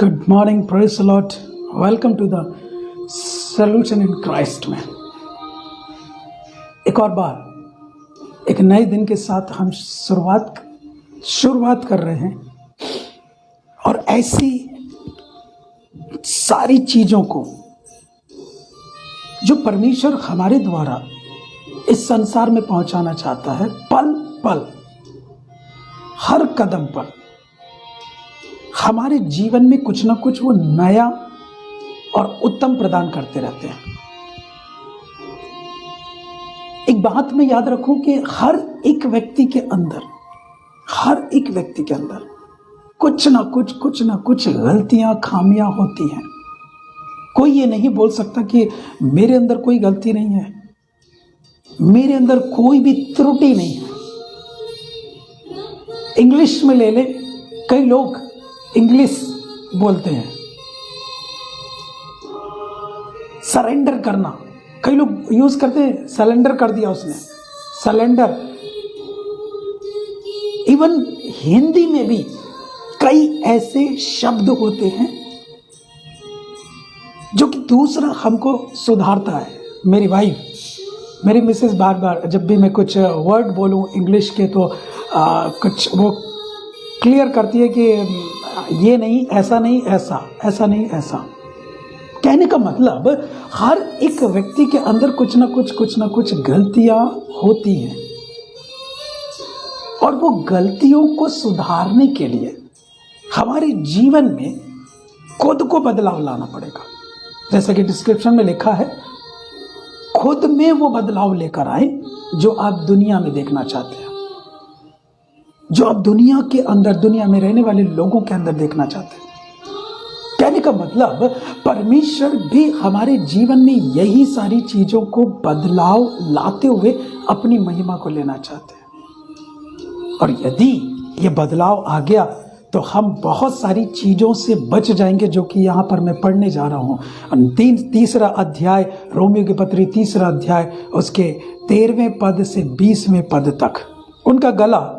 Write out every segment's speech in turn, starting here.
Good morning, praise the Lord. Welcome to the Solution in Christ में एक और बार एक नए दिन के साथ हम शुरुआत कर रहे हैं और ऐसी सारी चीज़ों को जो परमेश्वर हमारे द्वारा इस संसार में पहुंचाना चाहता है, पल पल हर कदम पर हमारे जीवन में कुछ ना कुछ वो नया और उत्तम प्रदान करते रहते हैं। एक बात मैं याद रखूं कि हर एक व्यक्ति के अंदर कुछ ना कुछ गलतियां, खामियां होती हैं। कोई ये नहीं बोल सकता कि मेरे अंदर कोई गलती नहीं है, मेरे अंदर कोई भी त्रुटि नहीं है। इंग्लिश में ले ले, कई लोग इंग्लिश बोलते हैं, सरेंडर करना, कई लोग यूज करते हैं, सरेंडर कर दिया उसने, सरेंडर। इवन हिंदी में भी कई ऐसे शब्द होते हैं जो कि दूसरा हमको सुधारता है। मेरी वाइफ, मेरी मिसेस बार बार जब भी मैं कुछ वर्ड बोलूं इंग्लिश के तो कुछ वो क्लियर करती है कि ये नहीं, ऐसा नहीं, ऐसा नहीं, ऐसा। कहने का मतलब हर एक व्यक्ति के अंदर कुछ ना कुछ गलतियां होती हैं और वो गलतियों को सुधारने के लिए हमारे जीवन में खुद को बदलाव लाना पड़ेगा। जैसा कि डिस्क्रिप्शन में लिखा है, खुद में वो बदलाव लेकर आए जो आप दुनिया में देखना चाहते हैं, जो आप दुनिया के अंदर, दुनिया में रहने वाले लोगों के अंदर देखना चाहते हैं। कहने का मतलब परमेश्वर भी हमारे जीवन में यही सारी चीजों को बदलाव लाते हुए अपनी महिमा को लेना चाहते हैं। और यदि ये बदलाव आ गया तो हम बहुत सारी चीजों से बच जाएंगे, जो कि यहाँ पर मैं पढ़ने जा रहा हूँ। तीसरा अध्याय, रोमियो की पत्री 3 अध्याय, उसके 13वें पद से 20वें पद तक। उनका गला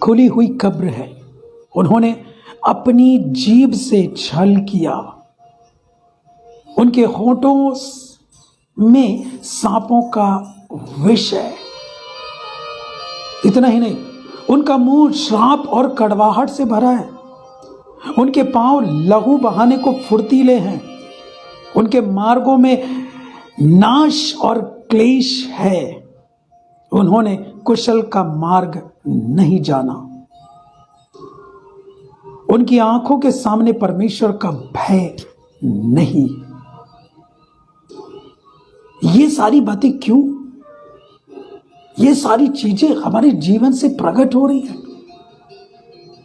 खुली हुई कब्र है, उन्होंने अपनी जीभ से छल किया, उनके होठों में सांपों का विष है। इतना ही नहीं, उनका मुंह श्राप और कड़वाहट से भरा है, उनके पांव लहू बहाने को फुर्तीले हैं, उनके मार्गों में नाश और क्लेश है, उन्होंने कुशल का मार्ग नहीं जाना, उनकी आंखों के सामने परमेश्वर का भय नहीं। ये सारी बातें क्यों? ये सारी चीजें हमारे जीवन से प्रकट हो रही हैं।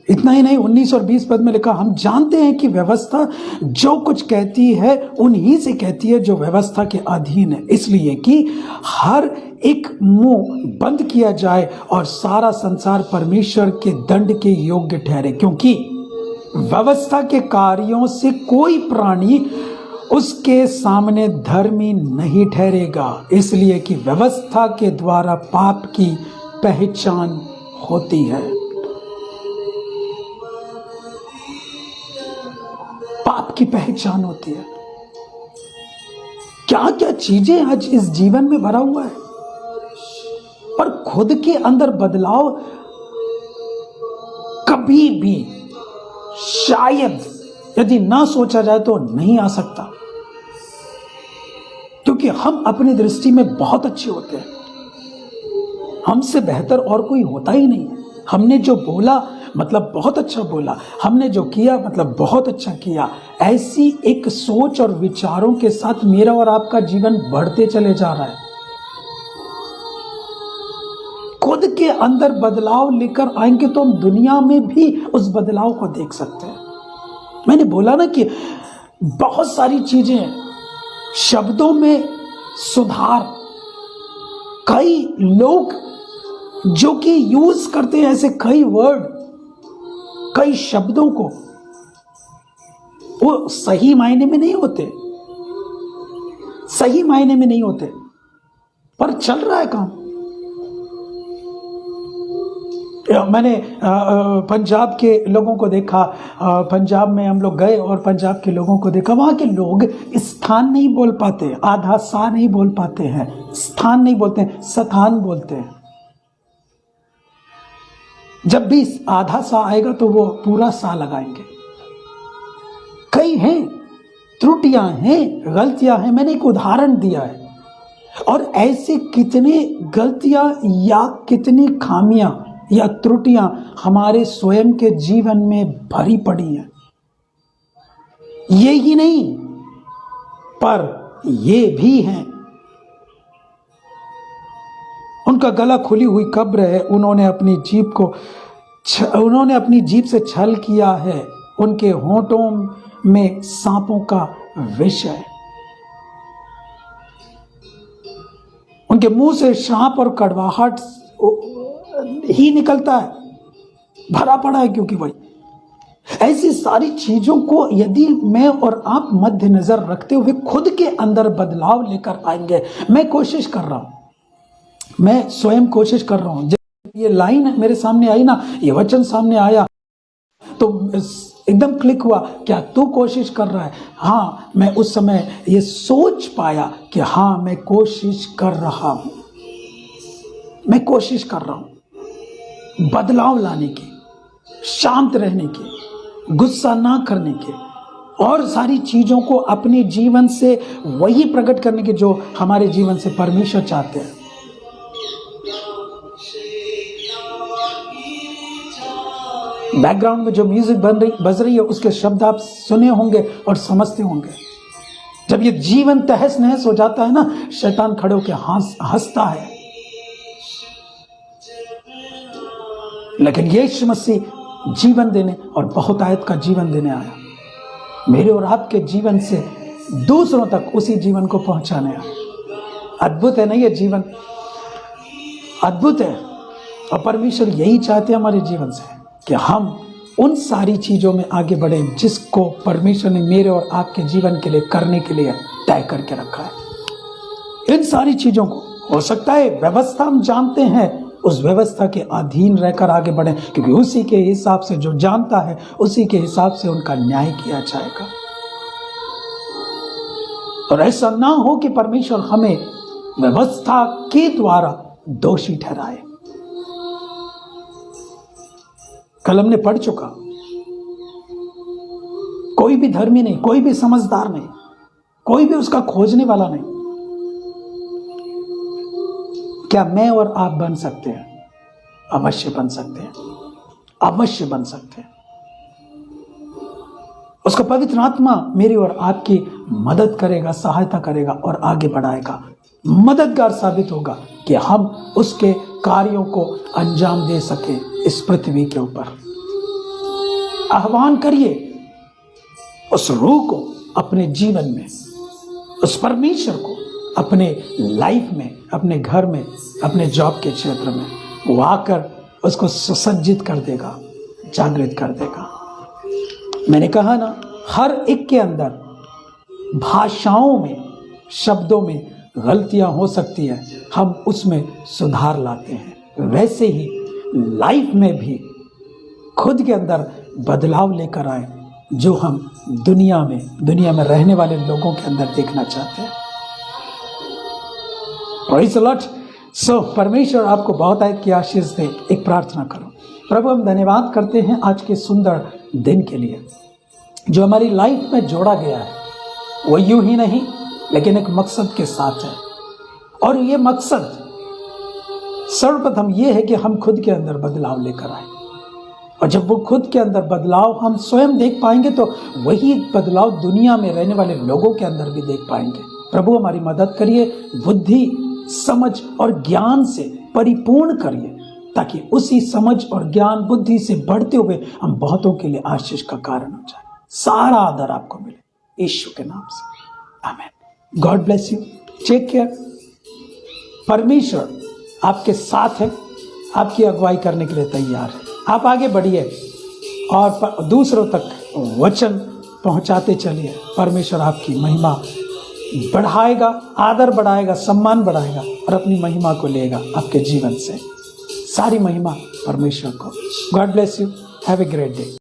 इतना ही नहीं, 19 और 20 पद में लिखा, हम जानते हैं कि व्यवस्था जो कुछ कहती है उन्हीं से कहती है जो व्यवस्था के अधीन है, इसलिए कि हर एक मुंह बंद किया जाए और सारा संसार परमेश्वर के दंड के योग्य ठहरे, क्योंकि व्यवस्था के कार्यों से कोई प्राणी उसके सामने धर्मी नहीं ठहरेगा, इसलिए कि व्यवस्था के द्वारा पाप की पहचान होती है। पाप की पहचान होती है। क्या क्या चीजें आज इस जीवन में भरा हुआ है, पर खुद के अंदर बदलाव कभी भी शायद यदि ना सोचा जाए तो नहीं आ सकता, क्योंकि हम अपनी दृष्टि में बहुत अच्छे होते हैं, हमसे बेहतर और कोई होता ही नहीं है। हमने जो बोला मतलब बहुत अच्छा बोला, हमने जो किया मतलब बहुत अच्छा किया। ऐसी एक सोच और विचारों के साथ मेरा और आपका जीवन बढ़ते चले जा रहा है। खुद के अंदर बदलाव लेकर आएंगे तो हम दुनिया में भी उस बदलाव को देख सकते हैं। मैंने बोला ना कि बहुत सारी चीजें, शब्दों में सुधार, कई लोग जो कि यूज करते हैं ऐसे कई वर्ड, कई शब्दों को, वो सही मायने में नहीं होते, पर चल रहा है काम। मैंने पंजाब के लोगों को देखा, पंजाब में हम लोग गए और पंजाब के लोगों को देखा, वहाँ के लोग स्थान नहीं बोल पाते, आधा सा नहीं बोल पाते हैं, स्थान नहीं बोलते हैं, स्थान बोलते हैं। जब भी आधा सा आएगा तो वो पूरा सा लगाएंगे। कई हैं, त्रुटियां हैं, गलतियां हैं, मैंने एक उदाहरण दिया है। और ऐसे कितने गलतियां या कितनी खामियां या त्रुटियां हमारे स्वयं के जीवन में भरी पड़ी हैं। ये ही नहीं, पर ये भी हैं। उनका गला खुली हुई कब्र है, उन्होंने अपनी जीभ से छल किया है, उनके होंठों में सांपों का विष है, उनके मुंह से सांप और कड़वाहट ही निकलता है, भरा पड़ा है। क्योंकि भाई ऐसी सारी चीजों को यदि मैं और आप मध्य नजर रखते हुए खुद के अंदर बदलाव लेकर आएंगे, मैं कोशिश कर रहा हूं, मैं स्वयं कोशिश कर रहा हूं। जब ये लाइन मेरे सामने आई ना, ये वचन सामने आया तो एकदम क्लिक हुआ, क्या तू कोशिश कर रहा है? हाँ, मैं उस समय ये सोच पाया कि हाँ, मैं कोशिश कर रहा हूं, मैं कोशिश कर रहा हूं बदलाव लाने की, शांत रहने की, गुस्सा ना करने की, और सारी चीजों को अपने जीवन से वही प्रकट करने की जो हमारे जीवन से परमेश्वर चाहते हैं। बैकग्राउंड में जो म्यूजिक बज रही है उसके शब्द आप सुने होंगे और समझते होंगे। जब ये जीवन तहस नहस हो जाता है ना, शैतान खड़े होकर हंसता है, लेकिन यीशु मसीह जीवन देने और बहुतायत का जीवन देने आया, मेरे और आपके जीवन से दूसरों तक उसी जीवन को पहुंचाने आया। अद्भुत है ना ये जीवन, अद्भुत है। और परमेश्वर यही चाहते हैं हमारे जीवन से कि हम उन सारी चीजों में आगे बढ़ें जिसको परमेश्वर ने मेरे और आपके जीवन के लिए करने के लिए तय करके रखा है। इन सारी चीजों को, हो सकता है व्यवस्था हम जानते हैं, उस व्यवस्था के अधीन रहकर आगे बढ़ें, क्योंकि उसी के हिसाब से जो जानता है उसी के हिसाब से उनका न्याय किया जाएगा। और ऐसा ना हो कि परमेश्वर हमें व्यवस्था के द्वारा दोषी ठहराए। कल हमने पढ़ चुका, कोई भी धर्मी नहीं, कोई भी समझदार नहीं, कोई भी उसका खोजने वाला नहीं। क्या मैं और आप बन सकते हैं? अवश्य बन सकते हैं, अवश्य बन सकते हैं। उसका पवित्र आत्मा मेरी और आपकी मदद करेगा, सहायता करेगा और आगे बढ़ाएगा, मददगार साबित होगा कि हम उसके कार्यों को अंजाम दे सके इस पृथ्वी के ऊपर। आह्वान करिए उस रूह को अपने जीवन में, उस परमेश्वर को अपने लाइफ में, अपने घर में, अपने जॉब के क्षेत्र में, वो आकर उसको सुसज्जित कर देगा, जागृत कर देगा। मैंने कहा ना, हर एक के अंदर भाषाओं में, शब्दों में गलतियां हो सकती है, हम उसमें सुधार लाते हैं। वैसे ही लाइफ में भी खुद के अंदर बदलाव लेकर आए जो हम दुनिया में रहने वाले लोगों के अंदर देखना चाहते हैं। Praise the Lord. सो परमेश्वर आपको बहुत आयत की आशीष दे। एक प्रार्थना करो। प्रभु, हम धन्यवाद करते हैं आज के सुंदर दिन के लिए जो हमारी लाइफ में जोड़ा गया है। वो यूं ही नहीं लेकिन एक मकसद के साथ है, और ये मकसद सर्वप्रथम ये है कि हम खुद के अंदर बदलाव लेकर आए, और जब वो खुद के अंदर बदलाव हम स्वयं देख पाएंगे तो वही बदलाव दुनिया में रहने वाले लोगों के अंदर भी देख पाएंगे। प्रभु, हमारी मदद करिए, बुद्धि, समझ और ज्ञान से परिपूर्ण करिए, ताकि उसी समझ और ज्ञान बुद्धि से बढ़ते हुए हम बहुतों के लिए आशीष का कारण हो जाए। सारा आदर आपको मिले यीशु के नाम से, आमीन। God bless you, take care. परमेश्वर आपके साथ है, आपकी अगुवाई करने के लिए तैयार है। आप आगे बढ़िए और दूसरों तक वचन पहुंचाते चलिए। परमेश्वर आपकी महिमा बढ़ाएगा, आदर बढ़ाएगा, सम्मान बढ़ाएगा और अपनी महिमा को लेगा आपके जीवन से। सारी महिमा परमेश्वर को। God bless you, have a great day.